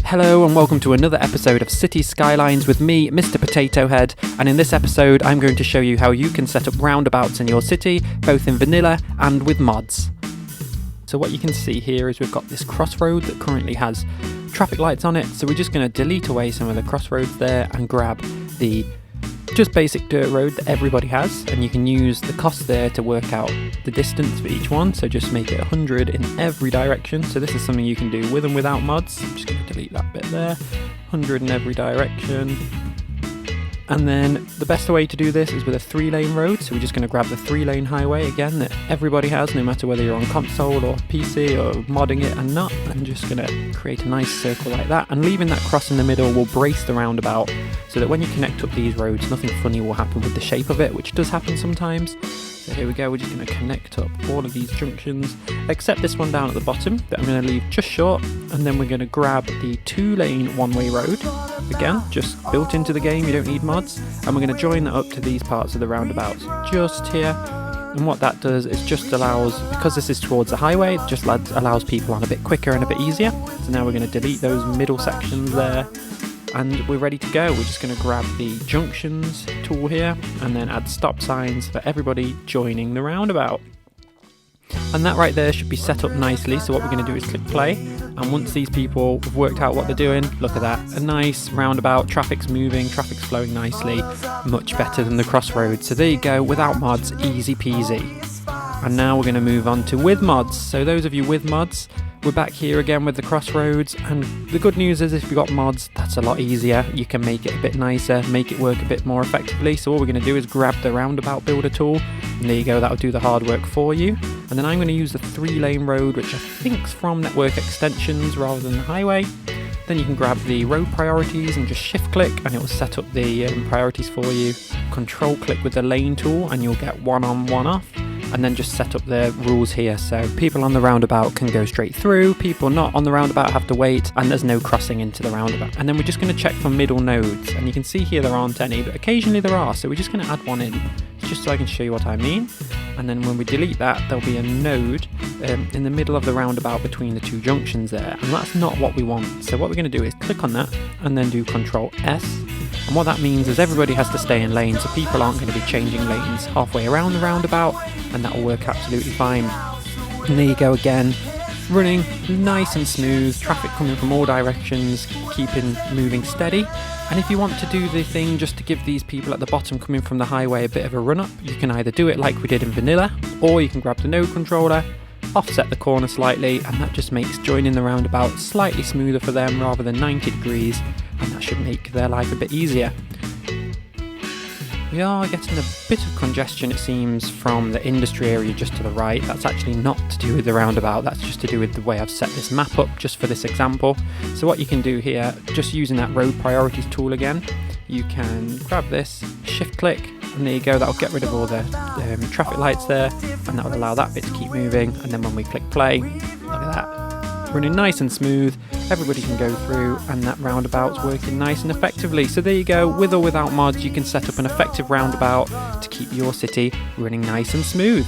Hello and welcome to another episode of Cities Skylines with me, Mr. Potato Head, and in this episode I'm going to show you how you can set up roundabouts in your city, both in vanilla and with mods. So what you can see here is we've got this crossroad that currently has traffic lights on it, so we're just going to delete away some of the crossroads there and grab the just basic dirt road that everybody has, and you can use the cost there to work out the distance for each one, so just make it 100 in every direction. So this is something you can do with and without mods. I'm just going to delete that bit there, 100 in every direction. And then the best way to do this is with a 3-lane road, so we're just going to grab the 3-lane highway again that everybody has, no matter whether you're on console or PC or modding it and not, and just going to create a nice circle like that, and leaving that cross in the middle will brace the roundabout so that when you connect up these roads nothing funny will happen with the shape of it, which does happen sometimes. So here we go, we're just going to connect up all of these junctions, except this one down at the bottom that I'm going to leave just short, and then we're going to grab the 2-lane one-way road, again, just built into the game, you don't need mods, and we're going to join that up to these parts of the roundabouts, just here. And what that does is just allows, because this is towards the highway, it just allows people on a bit quicker and a bit easier. So now we're going to delete those middle sections there, and we're ready to go. We're just going to grab the junctions tool here and then add stop signs for everybody joining the roundabout. And that right there should be set up nicely. So what we're going to do is click play, and once these people have worked out what they're doing, look at that, a nice roundabout, traffic's moving, traffic's flowing nicely, much better than the crossroads. So there you go, without mods, easy peasy. And now we're going to move on to with mods. So those of you with mods, we're back here again with the crossroads, and the good news is if you've got mods, that's a lot easier. You can make it a bit nicer, make it work a bit more effectively. So all we're going to do is grab the Roundabout Builder tool, and there you go, that'll do the hard work for you. And then I'm going to use the 3-lane road, which I think's from Network Extensions rather than the highway. Then you can grab the road priorities and just shift click and it will set up the priorities for you. Control click with the lane tool and you'll get one on, one off. And then just set up the rules here, so people on the roundabout can go straight through, people not on the roundabout have to wait, and there's no crossing into the roundabout. And then we're just going to check for middle nodes, and you can see here there aren't any, but occasionally there are, so we're just going to add one in, just so I can show you what I mean. And then when we delete that, there'll be a node in the middle of the roundabout between the two junctions there, and that's not what we want. So what we're going to do is click on that, and then do Control S. And what that means is everybody has to stay in lane, so people aren't going to be changing lanes halfway around the roundabout, and that will work absolutely fine. And there you go again, running nice and smooth, traffic coming from all directions, keeping moving steady. And if you want to do the thing just to give these people at the bottom coming from the highway a bit of a run up, you can either do it like we did in vanilla, or you can grab the node controller, offset the corner slightly, and that just makes joining the roundabout slightly smoother for them rather than 90 degrees, and that should make their life a bit easier. We are getting a bit of congestion, it seems, from the industry area just to the right. That's actually not to do with the roundabout, that's just to do with the way I've set this map up just for this example. So what you can do here, just using that road priorities tool again, you can grab this, shift click, and there you go, that'll get rid of all the traffic lights there, and that will allow that bit to keep moving. And then when we click play, look at that, running nice and smooth, everybody can go through, and that roundabout's working nice and effectively. So there you go, with or without mods, you can set up an effective roundabout to keep your city running nice and smooth.